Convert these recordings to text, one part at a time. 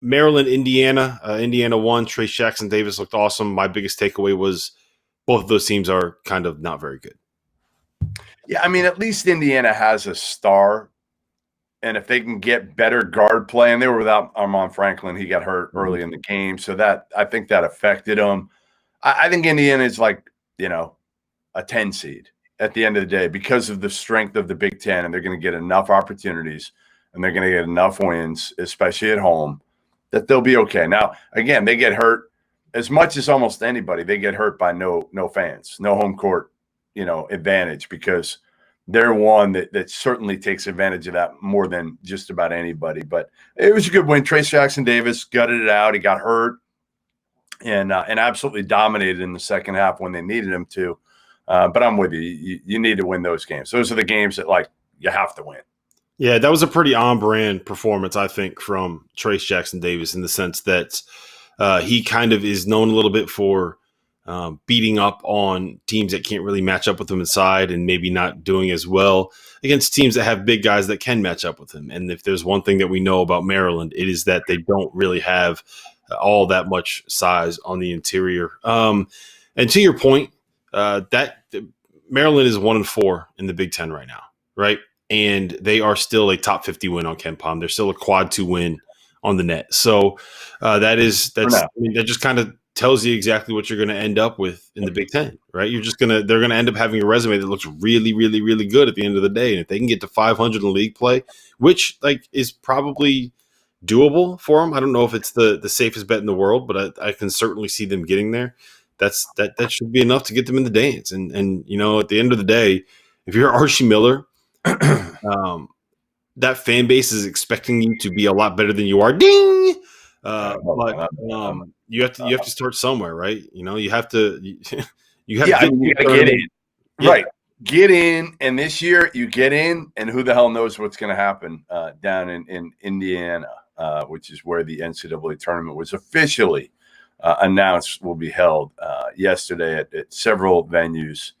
Maryland, Indiana. Indiana won. Trace Jackson Davis looked awesome. My biggest takeaway was both of those teams are kind of not very good. Yeah, I mean, at least Indiana has a star. And if they can get better guard play, and they were without Armand Franklin, he got hurt early in the game. So that I think that affected them. I think Indiana is like, a 10 seed at the end of the day because of the strength of the Big Ten, and they're going to get enough opportunities and they're going to get enough wins, especially at home, that they'll be okay. Now, again, they get hurt as much as almost anybody. They get hurt by no fans, no home court, advantage, because they're one that certainly takes advantage of that more than just about anybody. But it was a good win. Trace Jackson Davis gutted it out. He got hurt and absolutely dominated in the second half when they needed him to. But I'm with you. You need to win those games. Those are the games that, you have to win. Yeah, that was a pretty on-brand performance, I think, from Trace Jackson Davis in the sense that he kind of is known a little bit for beating up on teams that can't really match up with him inside and maybe not doing as well against teams that have big guys that can match up with him. And if there's one thing that we know about Maryland, it is that they don't really have all that much size on the interior. And to your point, that Maryland is 1-4 in the Big Ten right now, right? And they are still a top 50 win on KenPom. They're still a quad 2 win on the net. So that just kind of tells you exactly what you're going to end up with in the Big Ten, right? They're going to end up having a resume that looks really, really, really good at the end of the day. And if they can get to 500 in league play, which is probably doable for them. I don't know if it's the safest bet in the world, but I can certainly see them getting there. That should be enough to get them in the dance. And at the end of the day, if you're Archie Miller, that fan base is expecting you to be a lot better than you are. Ding! But you have to start somewhere, right? You have to you got to get in. Yeah. Right. Get in, and this year you get in, and who the hell knows what's going to happen down in Indiana, which is where the NCAA tournament was officially announced will be held yesterday at several venues,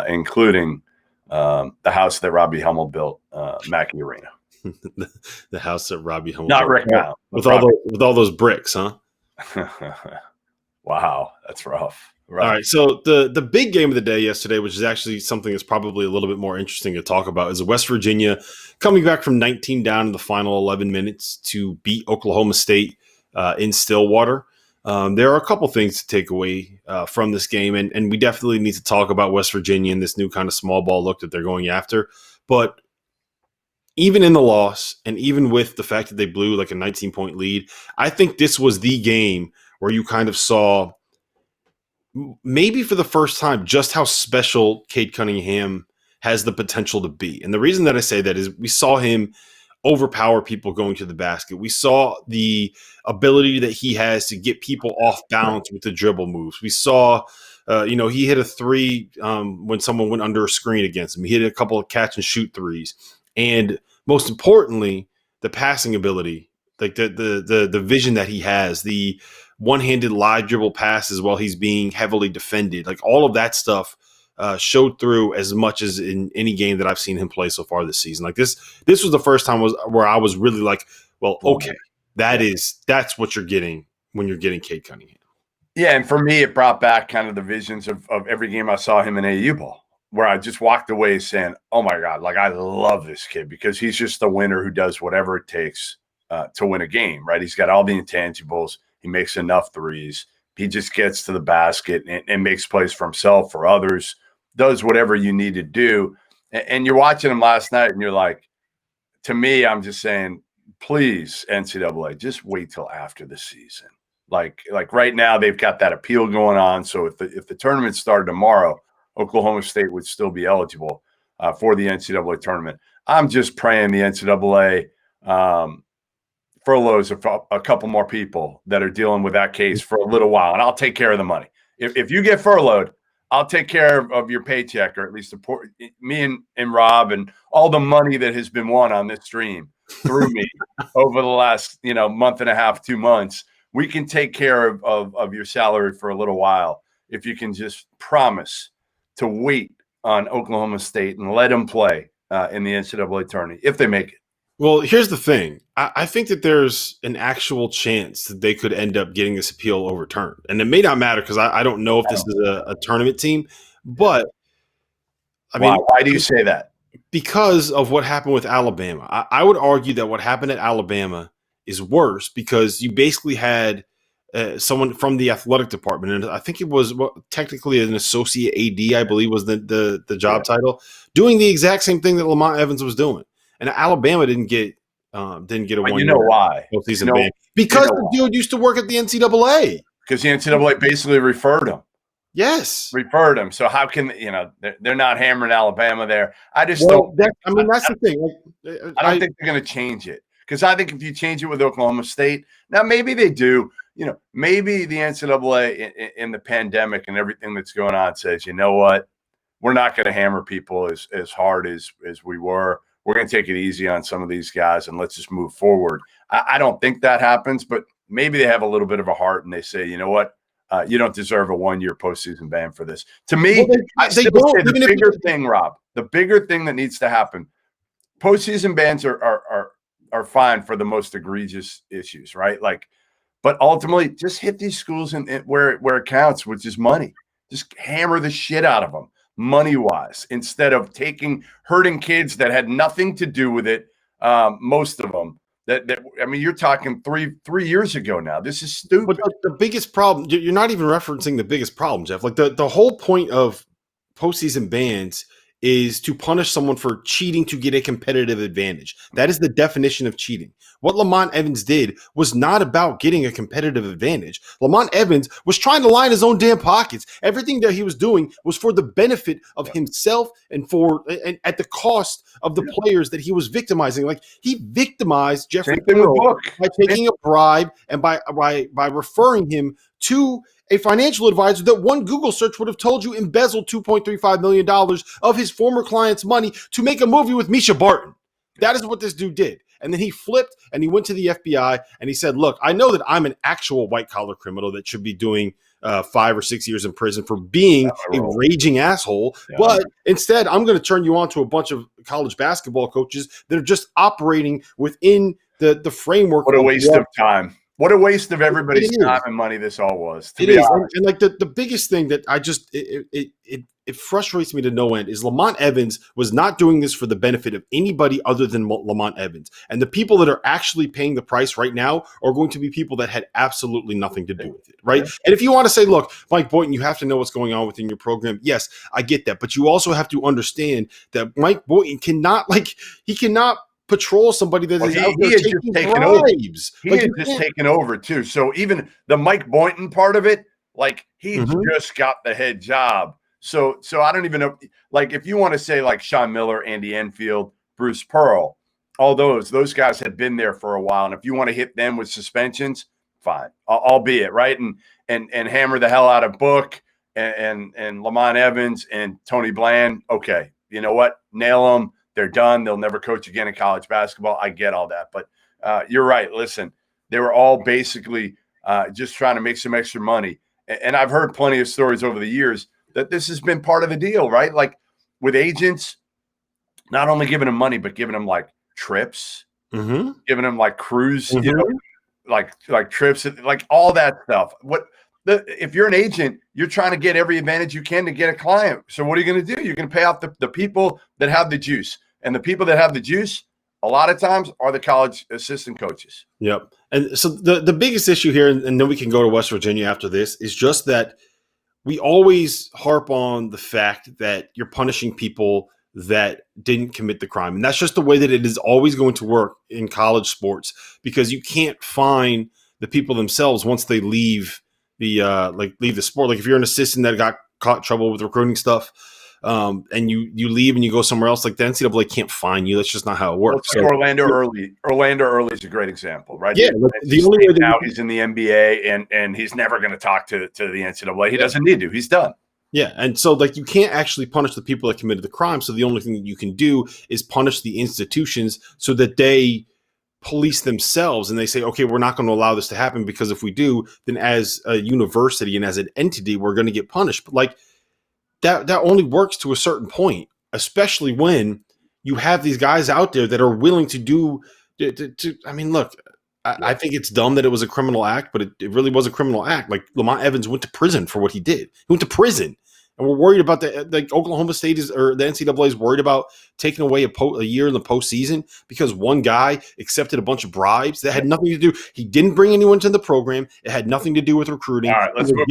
including the house that Robbie Hummel built, Mackey Arena. The house that Robbie Hummel not built. Rick Mount, with all those bricks, huh? Wow, that's rough. Right. All right, so the big game of the day yesterday, which is actually something that's probably a little bit more interesting to talk about, is West Virginia coming back from 19 down in the final 11 minutes to beat Oklahoma State in Stillwater. There are a couple things to take away from this game, and we definitely need to talk about West Virginia and this new kind of small ball look that they're going after. But even in the loss, and even with the fact that they blew like a 19-point lead, I think this was the game where you kind of saw, maybe for the first time, just how special Cade Cunningham has the potential to be. And the reason that I say that is we saw him overpower people going to the basket. We saw the ability that he has to get people off balance with the dribble moves. We saw, he hit a three when someone went under a screen against him. He hit a couple of catch and shoot threes. And most importantly, the passing ability, like the vision that he has, the one-handed live dribble passes while he's being heavily defended, like all of that stuff showed through as much as in any game that I've seen him play so far this season. Like this was the first time where I was really like, well, okay, that's what you're getting when you're getting Cade Cunningham. Yeah, and for me, it brought back kind of the visions of every game I saw him in AU ball, where I just walked away saying, oh my God, like I love this kid because he's just the winner who does whatever it takes to win a game, right? He's got all the intangibles. He makes enough threes. He just gets to the basket and makes plays for himself, for others, does whatever you need to do. And you're watching him last night and you're like, to me, I'm just saying, please, NCAA, just wait till after the season. Like right now, they've got that appeal going on. So if the tournament started tomorrow, Oklahoma State would still be eligible for the NCAA tournament. I'm just praying the NCAA furloughs a couple more people that are dealing with that case for a little while, and I'll take care of the money. If you get furloughed, I'll take care of your paycheck, or at least support me and Rob and all the money that has been won on this stream through me over the last month and a half, 2 months. We can take care of your salary for a little while if you can just promise to wait on Oklahoma State and let them play in the NCAA tourney if they make it. Well, here's the thing. I think that there's an actual chance that they could end up getting this appeal overturned. And it may not matter because I don't know if I this don't is think a so. tournament team, Yeah. but I Why? mean, Why do you say that? because of what happened with Alabama. I would argue that what happened at Alabama is worse because you basically had someone from the athletic department, and I think it was technically an associate AD, I believe was the Yeah. job title, doing the exact same thing that Lamont Evans was doing, and Alabama didn't get a But 1 you know year why? postseason ban because the Why? dude used to work at the NCAA. Because the NCAA basically referred him. Yes. So how can they're not hammering Alabama there? I just don't. Well, that's the thing. I don't think they're going to change it because I think if you change it with Oklahoma State, now maybe they do. Maybe the NCAA in the pandemic and everything that's going on says, you know what, we're not going to hammer people as hard as we were. We're going to take it easy on some of these guys and let's just move forward. I don't think that happens, but maybe they have a little bit of a heart and they say, you know what, you don't deserve a 1 year postseason ban for this. To me, well, I they still don't say the even if bigger thing, Rob, the bigger thing that needs to happen. Postseason bans are fine for the most egregious issues, right? But ultimately, just hit these schools in where it counts, which is money. Just hammer the shit out of them, money wise, instead of hurting kids that had nothing to do with it. Most of them. I mean, you're talking three years ago now. This is stupid. But the biggest problem, you're not even referencing the biggest problem, Jeff. Like the whole point of postseason bans is to punish someone for cheating to get a competitive advantage. That is the definition of cheating. What Lamont Evans did was not about getting a competitive advantage. Lamont Evans was trying to line his own damn pockets. Everything that he was doing was for the benefit of himself and at the cost of the players that he was victimizing. Like he victimized Jeffrey Pearl by taking a bribe and by referring him to a financial advisor that one Google search would have told you embezzled $2.35 million of his former client's money to make a movie with Misha Barton. That is what this dude did. And then he flipped and he went to the FBI and he said, look, I know that I'm an actual white collar criminal that should be doing 5 or 6 years in prison for being a raging asshole. Yeah. But instead, I'm going to turn you on to a bunch of college basketball coaches that are just operating within the framework. What a waste of time. What a waste of everybody's time and money this all was. It is. And like the biggest thing that I just it frustrates me to no end is Lamont Evans was not doing this for the benefit of anybody other than Lamont Evans. And the people that are actually paying the price right now are going to be people that had absolutely nothing to do with it, right? Yeah. And if you want to say, look, Mike Boynton, you have to know what's going on within your program. Yes, I get that. But you also have to understand that Mike Boynton cannot patrol somebody that is out there taking bribes. He had just taken over too. So even the Mike Boynton part of it, like he just got the head job. So I don't even know. Like if you want to say like Sean Miller, Andy Enfield, Bruce Pearl, all those guys had been there for a while. And if you want to hit them with suspensions, fine, albeit right and hammer the hell out of Book and Lamont Evans and Tony Bland. Okay, you know what? Nail them. They're done. They'll never coach again in college basketball. I get all that. But you're right. Listen, they were all basically just trying to make some extra money. And I've heard plenty of stories over the years that this has been part of the deal, right? Like with agents, not only giving them money, but giving them like trips, giving them like cruise, like trips, like all that stuff. If you're an agent, you're trying to get every advantage you can to get a client. So what are you going to do? You're going to pay off the people that have the juice. And the people that have the juice, a lot of times, are the college assistant coaches. Yep. And so the biggest issue here, and then we can go to West Virginia after this, is just that we always harp on the fact that you're punishing people that didn't commit the crime. And that's just the way that it is always going to work in college sports, because you can't fine the people themselves once they leave leave the sport. Like if you're an assistant that got caught in trouble with recruiting stuff, and you leave and you go somewhere else, like the NCAA can't fine you. That's just not how it works. Well, like Orlando Early is a great example, right? Yeah, the only way now he's in the NBA and he's never going to talk to the NCAA. He doesn't need to. He's done. Yeah, and so like you can't actually punish the people that committed the crime. So the only thing that you can do is punish the institutions so that they police themselves and they say, okay, we're not going to allow this to happen, because if we do, then as a university and as an entity, we're going to get punished. But like that only works to a certain point, especially when you have these guys out there that are willing to do. I mean, look, I think it's dumb that it was a criminal act, but it really was a criminal act. Like Lamont Evans went to prison for what he did. He went to prison. And we're worried about like Oklahoma State or the NCAA is worried about taking away a year in the postseason because one guy accepted a bunch of bribes that had nothing to do. He didn't bring anyone to the program. It had nothing to do with recruiting. All right, let's get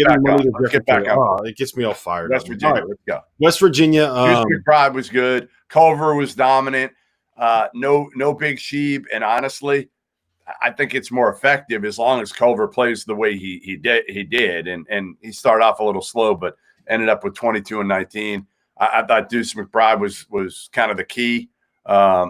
back on. It gets me all fired. West Virginia, right. let's go. West Virginia. McBride was good. Culver was dominant. No big Sheeb, and honestly, I think it's more effective as long as Culver plays the way he did, and he started off a little slow, but ended up with 22 and 19. I thought Deuce McBride was kind of the key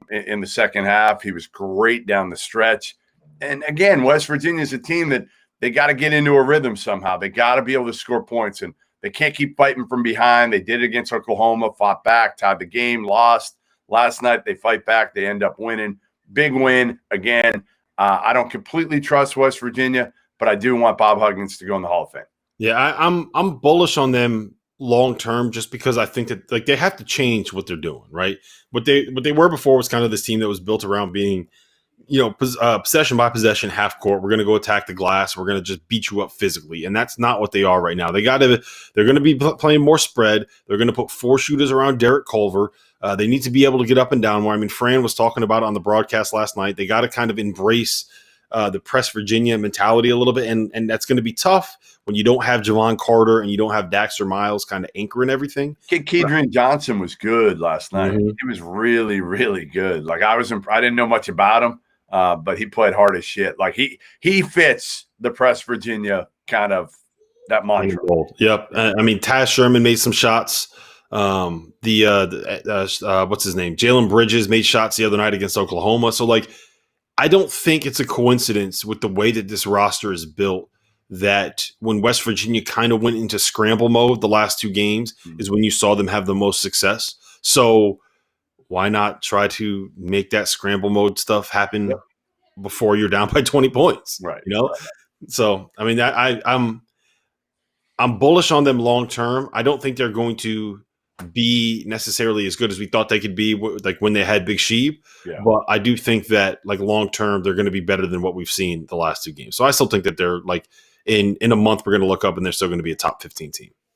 in the second half. He was great down the stretch. And again, West Virginia is a team that they got to get into a rhythm somehow. They got to be able to score points, and they can't keep fighting from behind. They did it against Oklahoma, fought back, tied the game, lost. Last night they fight back. They end up winning. Big win. Again, I don't completely trust West Virginia, but I do want Bob Huggins to go in the Hall of Fame. Yeah, I'm bullish on them long term just because I think that like they have to change what they're doing, right? What they were before was kind of this team that was built around being, possession by possession, half court. We're going to go attack the glass. We're going to just beat you up physically, and that's not what they are right now. They're going to be playing more spread. They're going to put 4 shooters around Derek Culver. They need to be able to get up and down more. I mean, Fran was talking about it on the broadcast last night. They got to kind of embrace the press Virginia mentality a little bit, and that's going to be tough when you don't have Javon Carter and you don't have Daxter Miles kind of anchoring everything. Kedrian Johnson was good last night. Mm-hmm. He was really, really good. Like I didn't know much about him, but he played hard as shit. Like he fits the press Virginia kind of that mantra. Yep. I mean, Taz Sherman made some shots. What's his name? Jalen Bridges made shots the other night against Oklahoma. So like, I don't think it's a coincidence with the way that this roster is built that when West Virginia kind of went into scramble mode the last 2 games is when you saw them have the most success. So why not try to make that scramble mode stuff happen before you're down by 20 points? Right. So, I mean, I'm bullish on them long term. I don't think they're going to be necessarily as good as we thought they could be, like when they had Big Sheeb. Yeah. But I do think that like long term, they're going to be better than what we've seen the last 2 games. So I still think that they're like in a month, we're going to look up and they're still going to be a top 15 team.